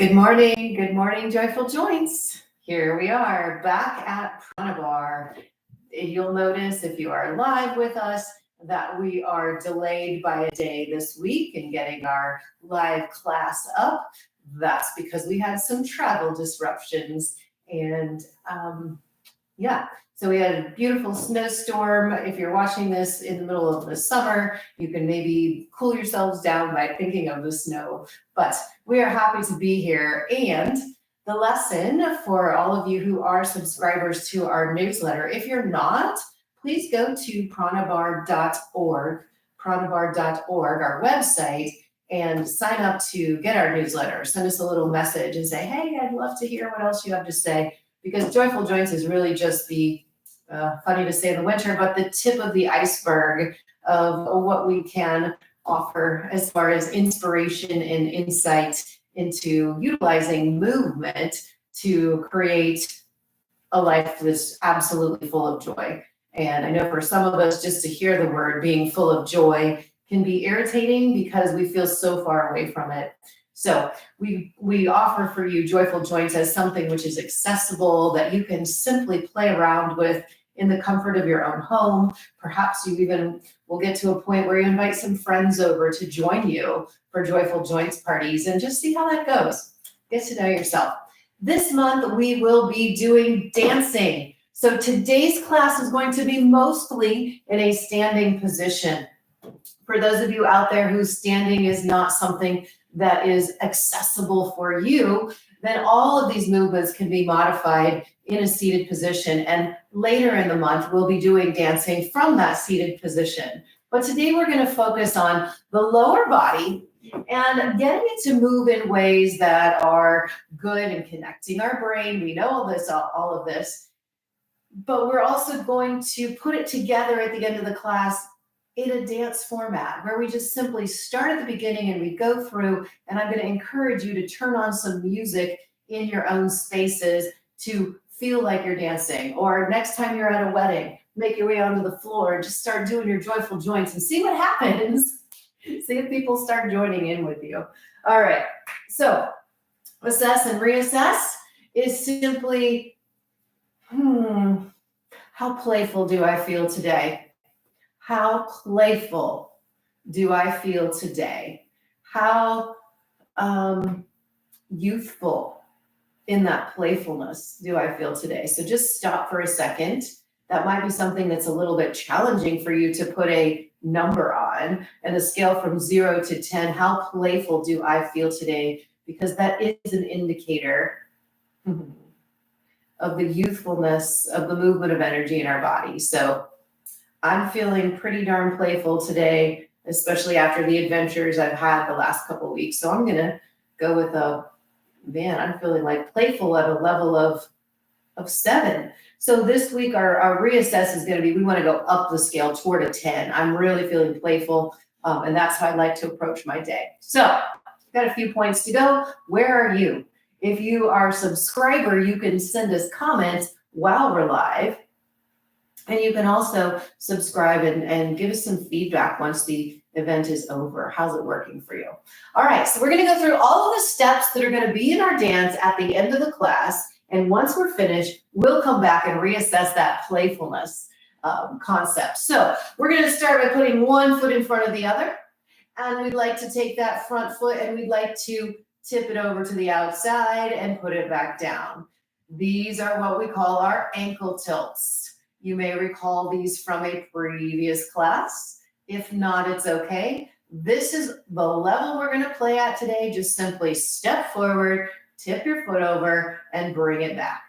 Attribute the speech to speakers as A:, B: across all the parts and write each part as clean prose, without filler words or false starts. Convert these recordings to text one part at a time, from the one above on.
A: Good morning, Joyful Joints. Here we are back at Prana Bar. You'll notice if you are live with us that we are delayed by a day this week in getting our live class up. That's because we had some travel disruptions and so we had a beautiful snowstorm. If you're watching this in the middle of the summer, you can maybe cool yourselves down by thinking of the snow. But we are happy to be here. And the lesson for all of you who are subscribers to our newsletter, if you're not, please go to pranabar.org, our website, and sign up to get our newsletter. Send us a little message and say, hey, I'd love to hear what else you have to say. Because Joyful Joints is really just the, funny to say in the winter, but the tip of the iceberg of what we can offer as far as inspiration and insight into utilizing movement to create a life that's absolutely full of joy. And I know for some of us, just to hear the word being full of joy can be irritating because we feel so far away from it. So we offer for you Joyful Joints as something which is accessible, that you can simply play around with in the comfort of your own home. Perhaps you even will get to a point where you invite some friends over to join you for Joyful Joints parties and just see how that goes. Get to know yourself. This month we will be doing dancing. So today's class is going to be mostly in a standing position. For those of you out there whose standing is not something that is accessible for you, then all of these movements can be modified in a seated position. And later in the month, we'll be doing dancing from that seated position. But today we're going to focus on the lower body and getting it to move in ways that are good and connecting our brain. We know all of this, but we're also going to put it together at the end of the class in a dance format where we just simply start at the beginning and we go through, and I'm going to encourage you to turn on some music in your own spaces to feel like you're dancing. Or next time you're at a wedding, make your way onto the floor and just start doing your Joyful Joints and see what happens. See if people start joining in with you. All right, so assess and reassess is simply, how playful do I feel today? How playful do I feel today? How youthful in that playfulness do I feel today? So just stop for a second. That might be something that's a little bit challenging for you to put a number on, and a scale from 0 to 10. How playful do I feel today? Because that is an indicator of the youthfulness of the movement of energy in our body. So I'm feeling pretty darn playful today, especially after the adventures I've had the last couple of weeks. So I'm going to go with I'm feeling like playful at a level of 7. So this week, our reassess is going to be, we want to go up the scale toward a 10. I'm really feeling playful, and that's how I like to approach my day. So got a few points to go. Where are you? If you are a subscriber, you can send us comments while we're live. And you can also subscribe and give us some feedback once the event is over. How's it working for you? All right, so we're going to go through all of the steps that are going to be in our dance at the end of the class. And once we're finished, we'll come back and reassess that playfulness concept. So we're going to start by putting one foot in front of the other. And we'd like to take that front foot and we'd like to tip it over to the outside and put it back down. These are what we call our ankle tilts. You may recall these from a previous class. If not, it's okay. This is the level we're going to play at today. Just simply step forward, tip your foot over, and bring it back.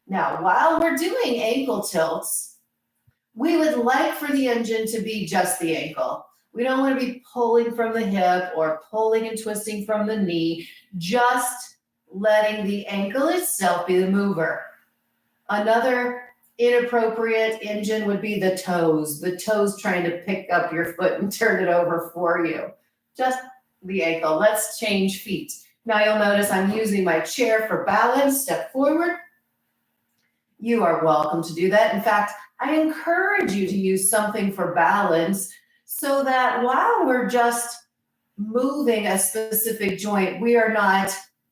A: Now, while we're doing ankle tilts, we would like for the engine to be just the ankle. We don't want to be pulling from the hip or pulling and twisting from the knee, just letting the ankle itself be the mover. Another inappropriate engine would be the toes trying to pick up your foot and turn it over for you. Just the ankle. Let's change feet. Now you'll notice I'm using my chair for balance. Step forward. You are welcome to do that. In fact, I encourage you to use something for balance so that while we're just moving a specific joint, we are not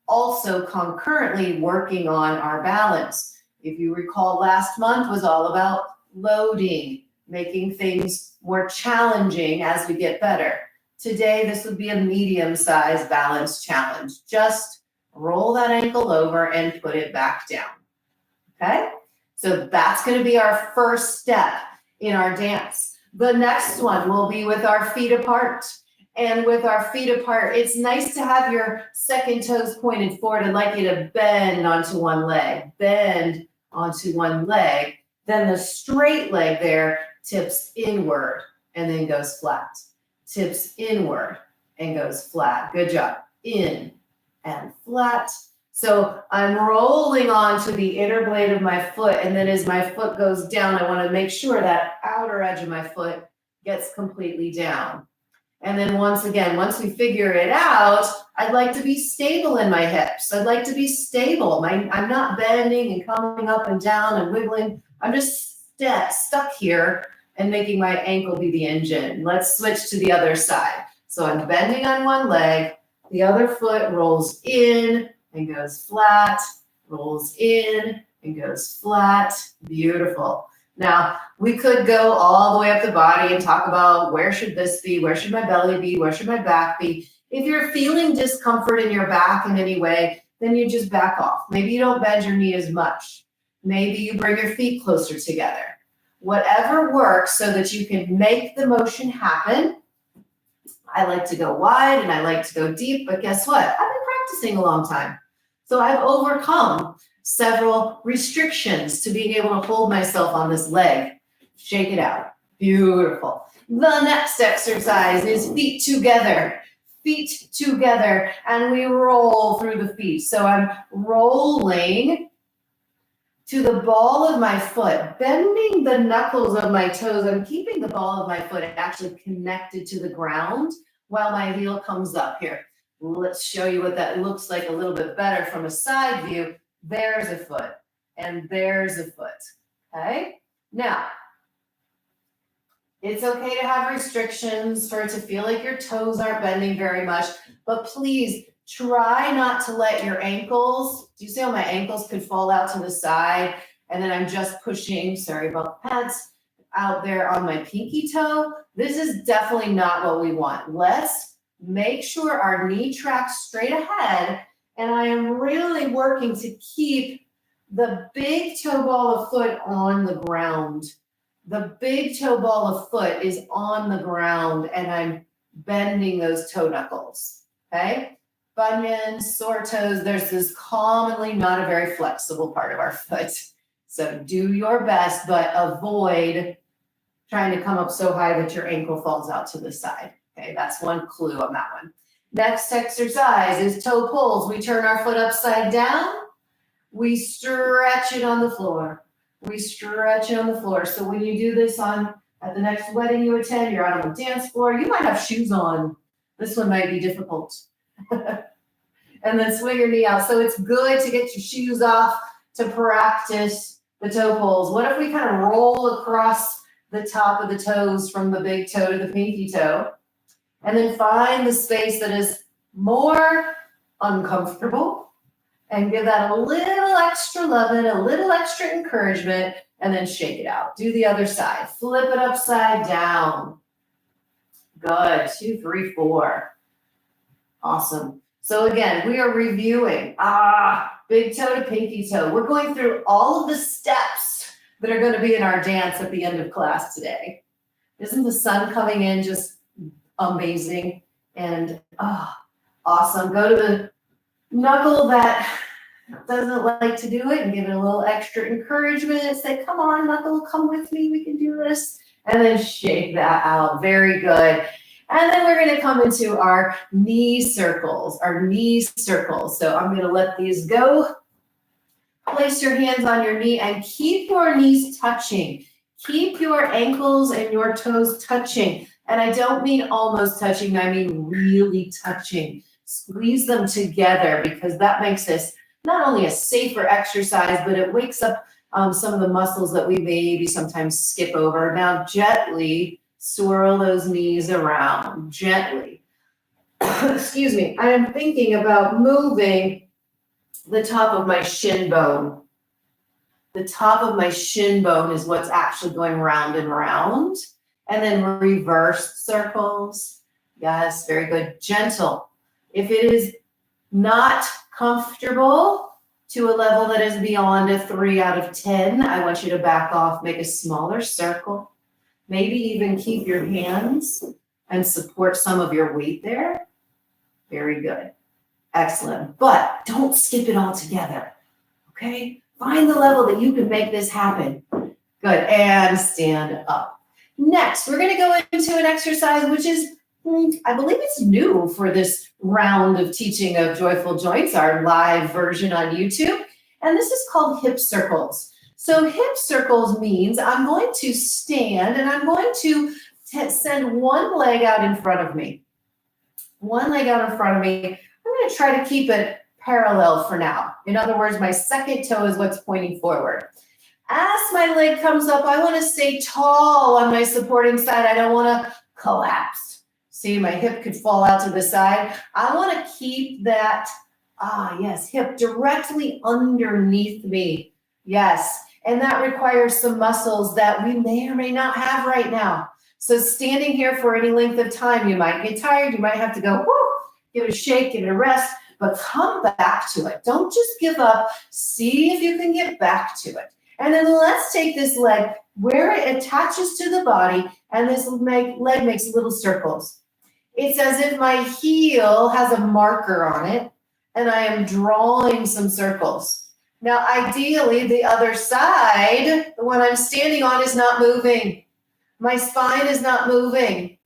A: also concurrently working on our balance. If you recall, last month was all about loading, making things more challenging as we get better. Today, this would be a medium-sized balance challenge. Just roll that ankle over and put it back down, okay? So that's gonna be our first step in our dance. The next one will be with our feet apart. And with our feet apart, it's nice to have your second toes pointed forward. I'd like you to bend onto one leg, bend onto one leg. Then the straight leg there tips inward and then goes flat. Tips inward and goes flat. Good job. In and flat. So I'm rolling onto the inner blade of my foot, and then as my foot goes down, I want to make sure that outer edge of my foot gets completely down. And then once again, once we figure it out, I'd like to be stable in my hips. I'd like to be stable. I'm not bending and coming up and down and wiggling. I'm just stuck here and making my ankle be the engine. Let's switch to the other side. So I'm bending on one leg, the other foot rolls in and goes flat, rolls in and goes flat. Beautiful. Now, we could go all the way up the body and talk about where should this be, where should my belly be, where should my back be. If you're feeling discomfort in your back in any way, then you just back off. Maybe you don't bend your knee as much. Maybe you bring your feet closer together. Whatever works so that you can make the motion happen. I like to go wide and I like to go deep, but guess what? I've been practicing a long time. So I've overcome several restrictions to being able to hold myself on this leg. Shake it out. Beautiful. The next exercise is feet together, and we roll through the feet. So I'm rolling to the ball of my foot, bending the knuckles of my toes. I'm keeping the ball of my foot actually connected to the ground while my heel comes up here. Let's show you what that looks like a little bit better from a side view. There's a foot, and there's a foot, okay? Now, it's okay to have restrictions, for it to feel like your toes aren't bending very much, but please try not to let your ankles, do you see how my ankles could fall out to the side, and then I'm just pushing, sorry about the pads, out there on my pinky toe? This is definitely not what we want. Let's make sure our knee tracks straight ahead, and I am really working to keep the big toe ball of foot on the ground. The big toe ball of foot is on the ground, and I'm bending those toe knuckles, okay? Bunions, sore toes, there's this commonly not a very flexible part of our foot. So do your best, but avoid trying to come up so high that your ankle falls out to the side. Okay, that's one clue on that one. Next exercise is toe pulls. We turn our foot upside down. We stretch it on the floor. We stretch it on the floor. So when you do this at the next wedding you attend, you're out on the dance floor, you might have shoes on. This one might be difficult. And then swing your knee out. So it's good to get your shoes off to practice the toe pulls. What if we kind of roll across the top of the toes from the big toe to the pinky toe? And then find the space that is more uncomfortable and give that a little extra loving, a little extra encouragement, and then shake it out. Do the other side. Flip it upside down. Good. 2, 3, 4. Awesome. So again, we are reviewing. Big toe to pinky toe. We're going through all of the steps that are going to be in our dance at the end of class today. Isn't the sun coming in just amazing and awesome? Go to the knuckle that doesn't like to do it and give it a little extra encouragement. Say, come on, knuckle, come with me, we can do this. And then shake that out. Very good. And then we're going to come into our knee circles, So I'm going to let these go. Place your hands on your knee and keep your knees touching. Keep your ankles and your toes touching. And I don't mean almost touching, I mean really touching. Squeeze them together, because that makes this not only a safer exercise, but it wakes up some of the muscles that we maybe sometimes skip over. Now gently swirl those knees around, gently. Excuse me, I am thinking about moving the top of my shin bone. The top of my shin bone is what's actually going round and round. And then reverse circles. Yes, very good. Gentle. If it is not comfortable to a level that is beyond a 3 out of 10, I want you to back off, make a smaller circle. Maybe even keep your hands and support some of your weight there. Very good. Excellent. But don't skip it all together. Okay? Find the level that you can make this happen. Good. And stand up. Next, we're going to go into an exercise which is, I believe it's new for this round of teaching of Joyful Joints, our live version on YouTube. And this is called hip circles. So hip circles means I'm going to stand and I'm going to send one leg out in front of me. One leg out in front of me. I'm going to try to keep it parallel for now. In other words, my second toe is what's pointing forward. As my leg comes up, I want to stay tall on my supporting side. I don't want to collapse. See, my hip could fall out to the side. I want to keep that, hip directly underneath me. Yes, and that requires some muscles that we may or may not have right now. So standing here for any length of time, you might get tired. You might have to go, whoo, give it a shake, give it a rest, but come back to it. Don't just give up. See if you can get back to it. And then let's take this leg where it attaches to the body, and this leg makes little circles. It's as if my heel has a marker on it, and I am drawing some circles. Now, ideally, the other side, the one I'm standing on, is not moving. My spine is not moving.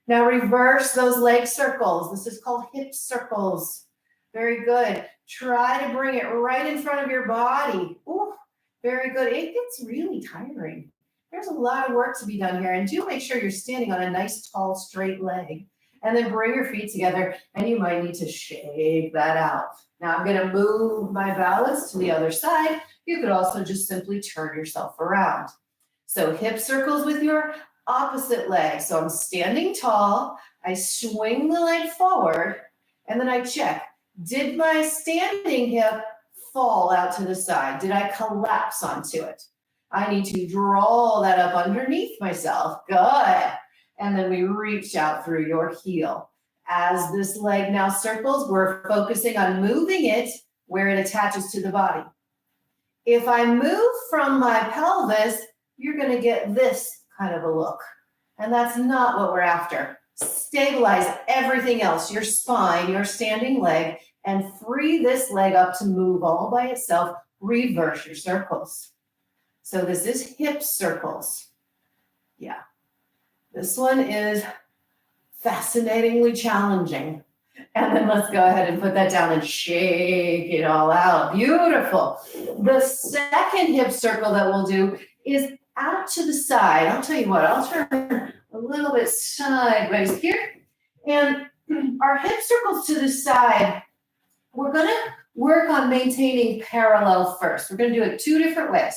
A: Now, reverse those leg circles. This is called hip circles. Very good. Try to bring it right in front of your body. Ooh, very good. It gets really tiring. There's a lot of work to be done here. And do make sure you're standing on a nice, tall, straight leg. And then bring your feet together, and you might need to shake that out. Now I'm going to move my balance to the other side. You could also just simply turn yourself around. So hip circles with your opposite leg. So I'm standing tall. I swing the leg forward, and then I check. Did my standing hip fall out to the side? Did I collapse onto it? I need to draw that up underneath myself. Good. And then we reach out through your heel. As this leg now circles, we're focusing on moving it where it attaches to the body. If I move from my pelvis, you're going to get this kind of a look. And that's not what we're after. Stabilize everything else, your spine, your standing leg, and free this leg up to move all by itself. Reverse your circles. So this is hip circles. Yeah. This one is fascinatingly challenging. And then let's go ahead and put that down and shake it all out. Beautiful. The second hip circle that we'll do is out to the side. I'll tell you what, I'll turn a little bit sideways here. And our hip circles to the side, we're going to work on maintaining parallel first. We're going to do it two different ways.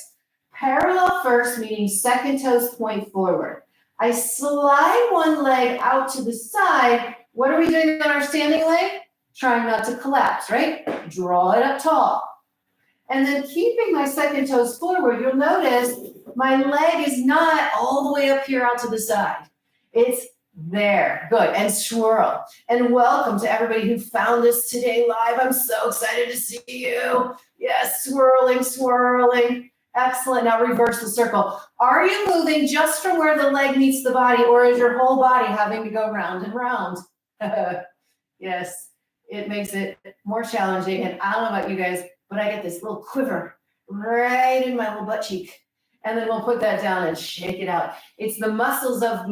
A: Parallel first, meaning second toes point forward. I slide one leg out to the side. What are we doing on our standing leg? Trying not to collapse, right? Draw it up tall. And then keeping my second toes forward, you'll notice my leg is not all the way up here out to the side. It's there. Good. And swirl. And welcome to everybody who found us today live. I'm so excited to see you. Yes, swirling, swirling. Excellent. Now reverse the circle. Are you moving just from where the leg meets the body, or is your whole body having to go round and round? Yes, it makes it more challenging. And I don't know about you guys, but I get this little quiver right in my little butt cheek. And then we'll put that down and shake it out. It's the muscles of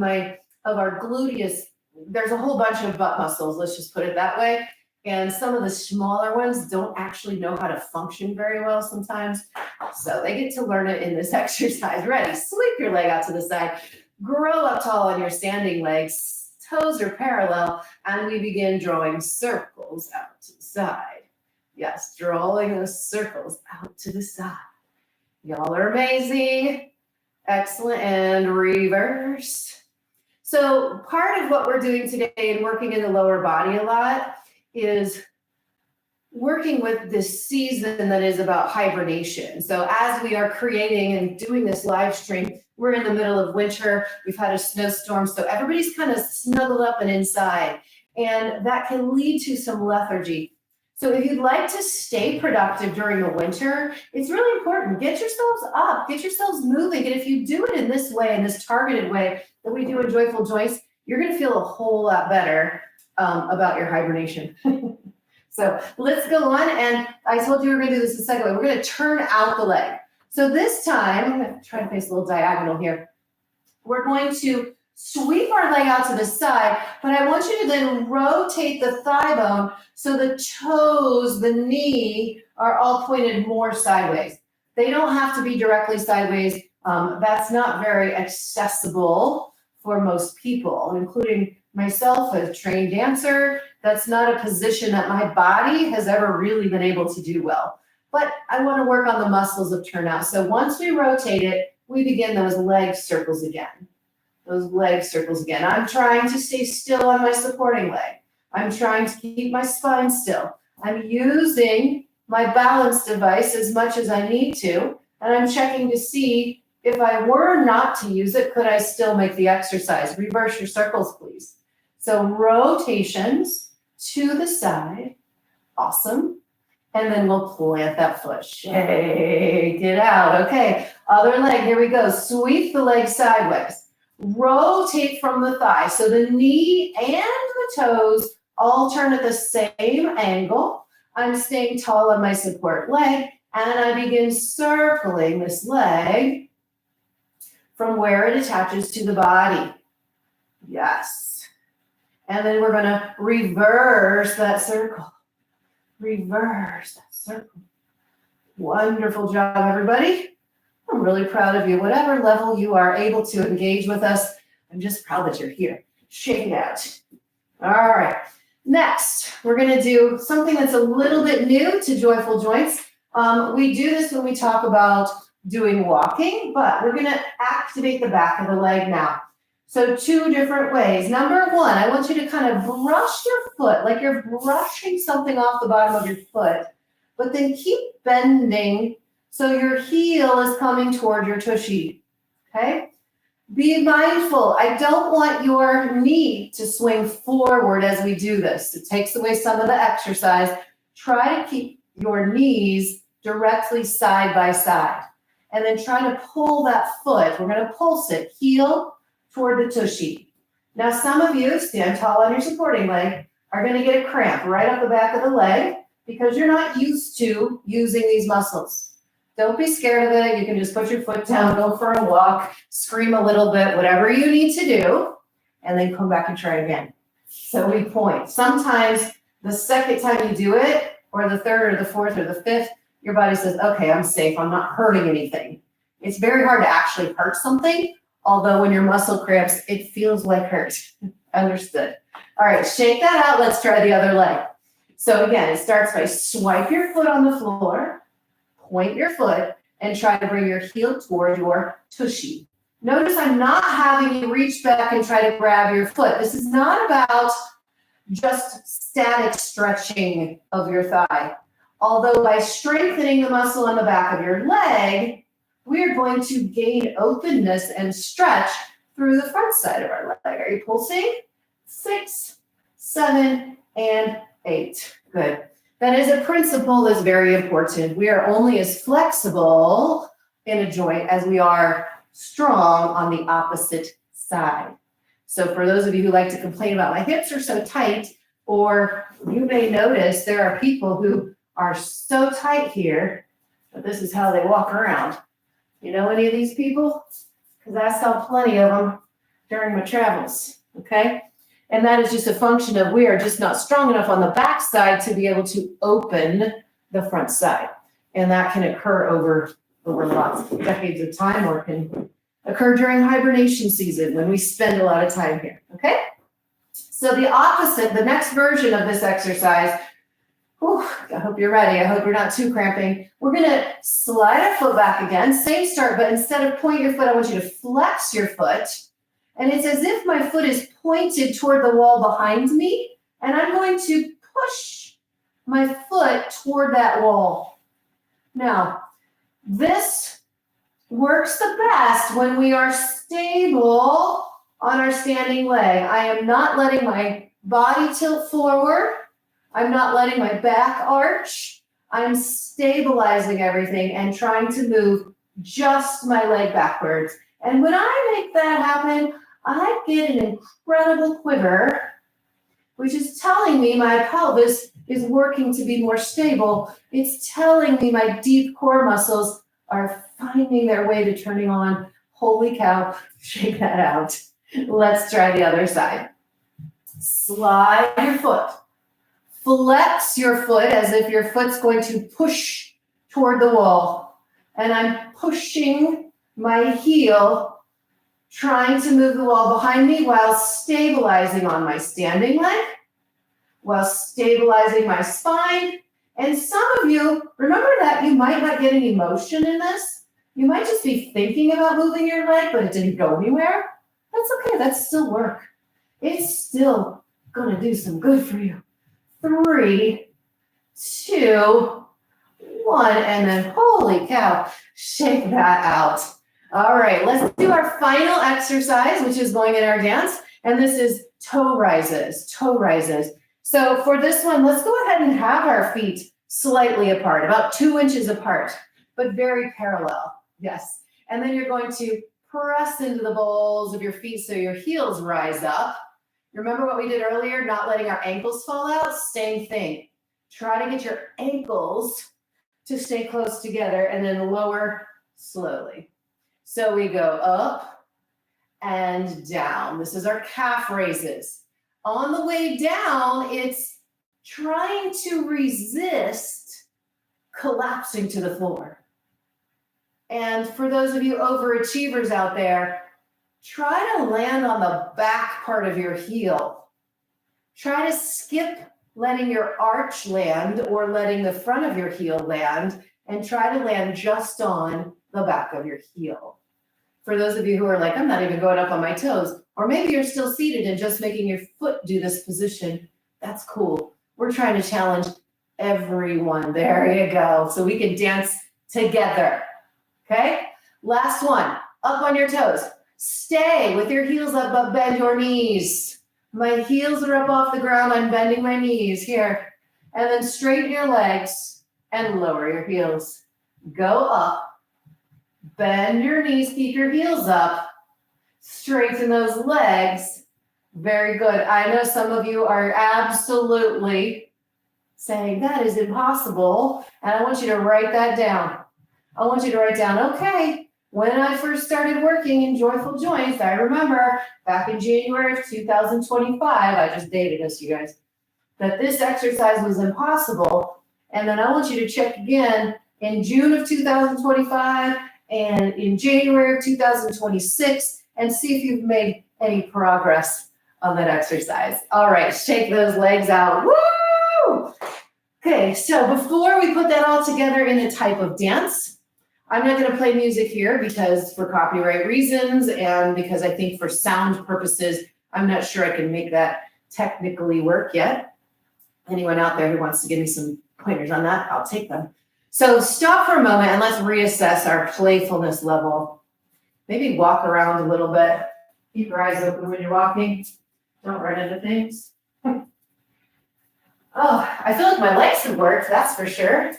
A: our gluteus. There's a whole bunch of butt muscles, let's just put it that way. And some of the smaller ones don't actually know how to function very well sometimes. So they get to learn it in this exercise. Ready? Sweep your leg out to the side. Grow up tall on your standing legs. Toes are parallel. And we begin drawing circles out to the side. Yes, drawing those circles out to the side. Y'all are amazing. Excellent. And reverse. So part of what we're doing today and working in the lower body a lot is working with this season that is about hibernation. So as we are creating and doing this live stream, we're in the middle of winter. We've had a snowstorm, so everybody's kind of snuggled up and inside, and that can lead to some lethargy. So if you'd like to stay productive during the winter, it's really important. Get yourselves up, get yourselves moving. And if you do it in this way, in this targeted way that we do in Joyful Joints, you're going to feel a whole lot better about your hibernation. So let's go on. And I told you we were going to do this a second way. We're going to turn out the leg. So this time, I'm going to try to face a little diagonal here. We're going to sweep our leg out to the side, but I want you to then rotate the thigh bone so the toes, the knee are all pointed more sideways. They don't have to be directly sideways. That's not very accessible for most people, including myself, a trained dancer. That's not a position that my body has ever really been able to do well. But I want to work on the muscles of turnout. So once we rotate it, we begin those leg circles again. Those leg circles again. I'm trying to stay still on my supporting leg. I'm trying to keep my spine still. I'm using my balance device as much as I need to, and I'm checking to see if I were not to use it, could I still make the exercise? Reverse your circles, please. So rotations to the side. Awesome. And then we'll plant that foot. Shake it out. Okay, other leg. Here we go. Sweep the leg sideways. Rotate from the thigh. So the knee and the toes all turn at the same angle. I'm staying tall on my support leg, and I begin circling this leg from where it attaches to the body. Yes. And then we're going to reverse that circle. Reverse that circle. Wonderful job, everybody. I'm really proud of you. Whatever level you are able to engage with us, I'm just proud that you're here. Shake it out. All right. Next, we're going to do something that's a little bit new to Joyful Joints. We do this when we talk about doing walking, but we're going to activate the back of the leg now. So 2 different ways. Number 1, I want you to kind of brush your foot like you're brushing something off the bottom of your foot, but then keep bending so your heel is coming toward your tushy, okay? Be mindful. I don't want your knee to swing forward as we do this. It takes away some of the exercise. Try to keep your knees directly side by side. And then try to pull that foot. We're going to pulse it, heel toward the tushy. Now, some of you, stand tall on your supporting leg, are going to get a cramp right up the back of the leg because you're not used to using these muscles. Don't be scared of it. You can just put your foot down, go for a walk, scream a little bit, whatever you need to do, and then come back and try again. So we point. Sometimes the second time you do it, or the third or the fourth or the fifth, your body says, okay, I'm safe. I'm not hurting anything. It's very hard to actually hurt something, although when your muscle cramps, it feels like hurt. Understood. All right, shake that out. Let's try the other leg. So again, it starts by swipe your foot on the floor, point your foot, and try to bring your heel toward your tushy. Notice I'm not having you reach back and try to grab your foot. This is not about just static stretching of your thigh. Although by strengthening the muscle on the back of your leg, we're going to gain openness and stretch through the front side of our leg. Are you pulsing? 6, 7, and 8. Good. That is a principle that's very important. We are only as flexible in a joint as we are strong on the opposite side. So for those of you who like to complain about my hips are so tight, or you may notice there are people who are so tight here, but this is how they walk around. You know any of these people? Because I saw plenty of them during my travels, okay? And that is just a function of we are just not strong enough on the back side to be able to open the front side. And that can occur over lots of decades of time, or can occur during hibernation season when we spend a lot of time here, okay? So the opposite, the next version of this exercise, I hope you're ready. I hope you're not too cramping. We're going to slide our foot back again. Same start, but instead of point your foot, I want you to flex your foot. And it's as if my foot is pointed toward the wall behind me, and I'm going to push my foot toward that wall. Now, this works the best when we are stable on our standing leg. I am not letting my body tilt forward. I'm not letting my back arch. I'm stabilizing everything and trying to move just my leg backwards. And when I make that happen, I get an incredible quiver, which is telling me my pelvis is working to be more stable. It's telling me my deep core muscles are finding their way to turning on. Holy cow, shake that out. Let's try the other side. Slide your foot. Flex your foot as if your foot's going to push toward the wall. And I'm pushing my heel, trying to move the wall behind me while stabilizing on my standing leg, while stabilizing my spine. And some of you, remember that you might not get any motion in this. You might just be thinking about moving your leg, but it didn't go anywhere. That's okay, that's still work. It's still gonna do some good for you. 3, 2, 1, and then holy cow, shake that out. All right, let's do our final exercise, which is going in our dance, and this is toe rises, toe rises. So for this one, let's go ahead and have our feet slightly apart, about 2 inches apart, but very parallel, yes. And then you're going to press into the balls of your feet so your heels rise up. Remember what we did earlier, not letting our ankles fall out? Same thing. Try to get your ankles to stay close together and then lower slowly. So we go up and down. This is our calf raises. On the way down, it's trying to resist collapsing to the floor. And for those of you overachievers out there, try to land on the back part of your heel. Try to skip letting your arch land or letting the front of your heel land and try to land just on the back of your heel. For those of you who are like, I'm not even going up on my toes, or maybe you're still seated and just making your foot do this position, that's cool. We're trying to challenge everyone. There you go. So we can dance together. Okay? Last one, up on your toes. Stay with your heels up, but bend your knees. My heels are up off the ground. I'm bending my knees here. And then straighten your legs and lower your heels. Go up, bend your knees, keep your heels up, straighten those legs. Very good. I know some of you are absolutely saying that is impossible. And I want you to write that down. I want you to write down, okay, when I first started working in Joyful Joints, I remember back in January of 2025, I just dated us, you guys, that this exercise was impossible. And then I want you to check again in June of 2025 and in January of 2026 and see if you've made any progress on that exercise. All right, shake those legs out. Woo! Okay, so before we put that all together in a type of dance, I'm not going to play music here because for copyright reasons and because I think for sound purposes, I'm not sure I can make that technically work yet. Anyone out there who wants to give me some pointers on that, I'll take them. So stop for a moment and let's reassess our playfulness level. Maybe walk around a little bit. Keep your eyes open when you're walking. Don't run into things. Oh, I feel like my legs have worked, that's for sure.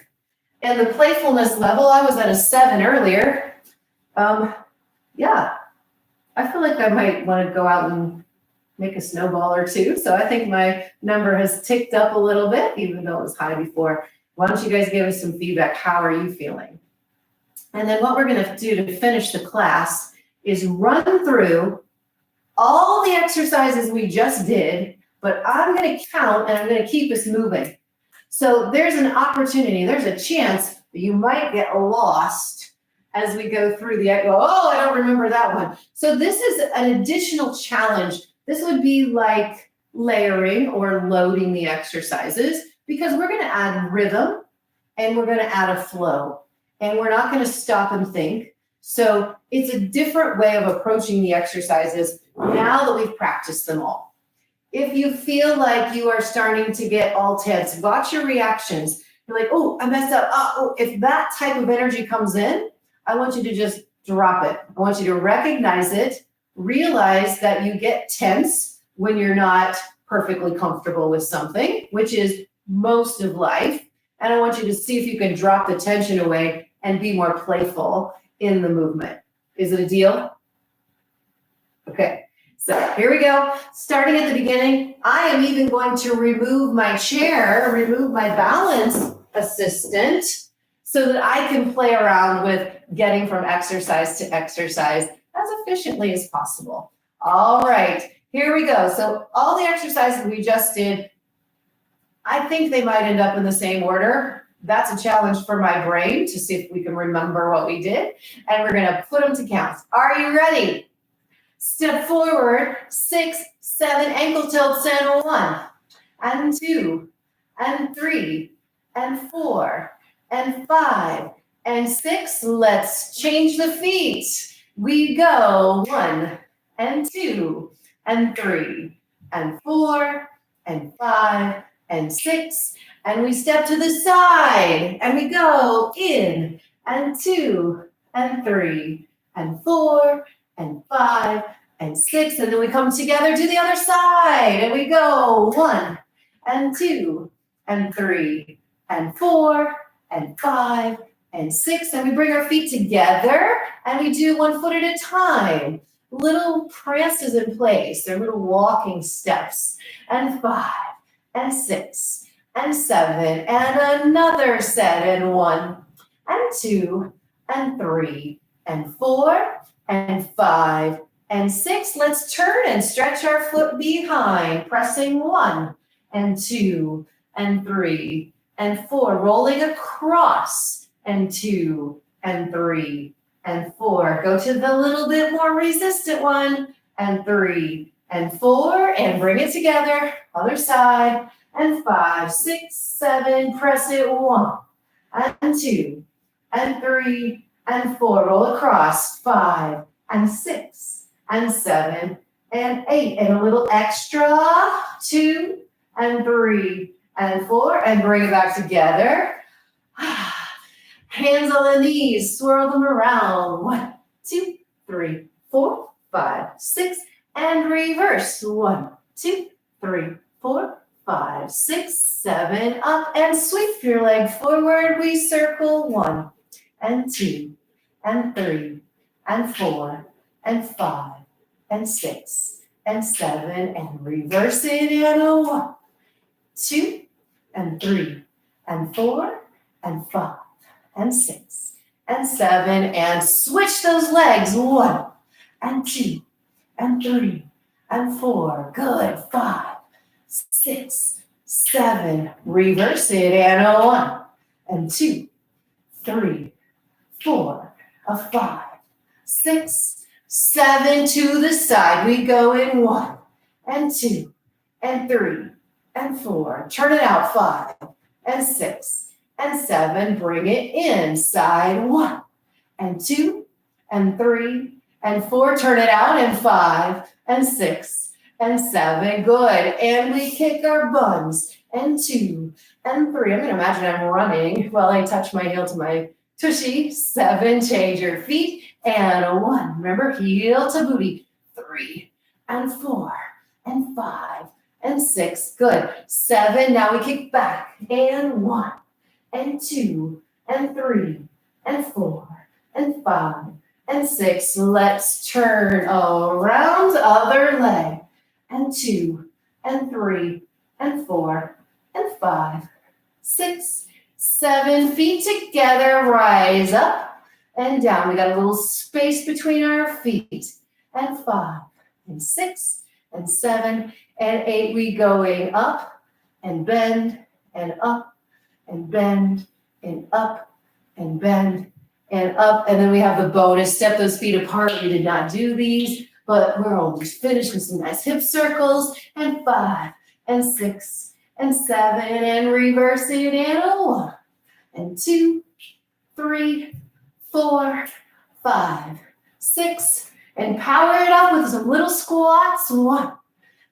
A: And the playfulness level, I was at a 7 earlier. Yeah, I feel like I might want to go out and make a snowball or two. So I think my number has ticked up a little bit, even though it was high before. Why don't you guys give us some feedback? How are you feeling? And then what we're going to do to finish the class is run through all the exercises we just did, but I'm going to count and I'm going to keep us moving. So there's an opportunity, there's a chance that you might get lost as we go through the, oh, I don't remember that one. So this is an additional challenge. This would be like layering or loading the exercises because we're going to add rhythm and we're going to add a flow and we're not going to stop and think. So it's a different way of approaching the exercises now that we've practiced them all. If you feel like you are starting to get all tense, watch your reactions. You're like, oh, I messed up. Oh, if that type of energy comes in, I want you to just drop it. I want you to recognize it, realize that you get tense when you're not perfectly comfortable with something, which is most of life. And I want you to see if you can drop the tension away and be more playful in the movement. Is it a deal? Okay, so here we go. Starting at the beginning, I am even going to remove my chair, remove my balance assistant, so that I can play around with getting from exercise to exercise as efficiently as possible. All right, here we go. So all the exercises we just did, I think they might end up in the same order. That's a challenge for my brain to see if we can remember what we did. And we're gonna put them to count. Are you ready? Step forward, 6, 7, ankle tilts, and 1, and 2, and 3, and 4, and 5, and 6. Let's change the feet. We go 1, and 2, and 3, and 4, and 5, and 6, and we step to the side, and we go in, and 2, and 3, and 4, and 5, and 6, and then we come together to the other side, and we go 1, and 2, and 3, and 4, and 5, and 6, and we bring our feet together, and we do 1 foot at a time. Little prances in place, they're little walking steps, and 5, and 6, and 7, and another set, and 1, and 2, and 3, and 4, and 5, and 6. Let's turn and stretch our foot behind, pressing 1, and 2, and 3, and 4, rolling across, and 2, and 3, and 4. Go to the little bit more resistant one, and 3, and 4, and bring it together, other side, and 5, 6, 7, press it, 1, and 2, and 3, and 4, roll across, 5, and 6, and 7, and 8, and a little extra, 2, and 3, and 4, and bring it back together. Hands on the knees, swirl them around, 1, 2, 3, 4, 5, 6, and reverse, 1, 2, 3, 4, 5, 6, 7, up, and sweep your leg forward. We circle 1, and 2, and 3, and 4, and 5, and 6, and 7, and reverse it in a 1, 2, and 3, and 4, and 5, and 6, and 7, and switch those legs, 1, and 2, and 3, and 4, good, 5, 6, 7, reverse it, and a 1, and 2, 3, 4, a 5, 6, 7, to the side, we go in 1, and 2, and 3, and 4, turn it out, 5, and 6, and 7, bring it in, side, 1, and 2, and 3, and 4, turn it out, and 5, and 6, and 7, good, and we kick our buns, and 2, and 3, I'm gonna imagine I'm running while I touch my heel to my tushy, 7, change your feet, and a 1, remember, heel to booty, 3, and 4, and 5, and 6, good, 7, now we kick back, and 1, and 2, and 3, and 4, and 5, and 6, let's turn around, other leg, and 2, and 3, and 4, and 5, 6, 7, feet together, rise up and down. We got a little space between our feet, and 5, and 6, and 7, and 8, we going up, and bend, and up, and bend, and up, and bend, and up, and then we have the bonus, step those feet apart. We did not do these, but we're almost finished with some nice hip circles, and 5, and 6, and 7, and reverse it, and a 1, and 2, 3, 4, 5, 6, and power it up with some little squats, 1,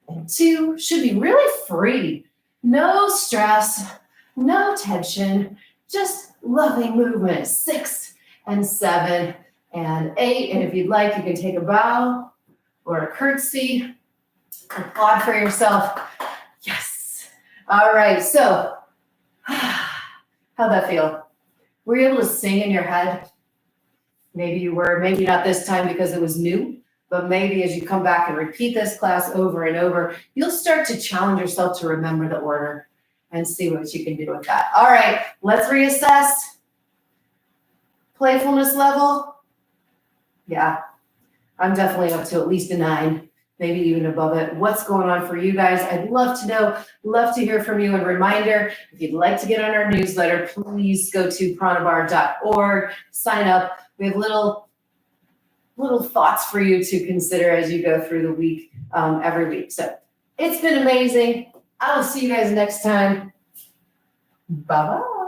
A: and 2 should be really free. No stress, no tension, just loving movement. 6 and 7 and 8. And if you'd like, you can take a bow or a curtsy. Applaud for yourself. Yes. All right. So, how'd that feel? Were you able to sing in your head? Maybe you were, maybe not this time because it was new, but maybe as you come back and repeat this class over and over, you'll start to challenge yourself to remember the order and see what you can do with that. All right, let's reassess. Playfulness level. Yeah, I'm definitely up to at least a 9, maybe even above it. What's going on for you guys? I'd love to know, love to hear from you. And reminder, if you'd like to get on our newsletter, please go to pranabar.org, sign up. We have little thoughts for you to consider as you go through the week, every week. So it's been amazing. I will see you guys next time. Bye-bye.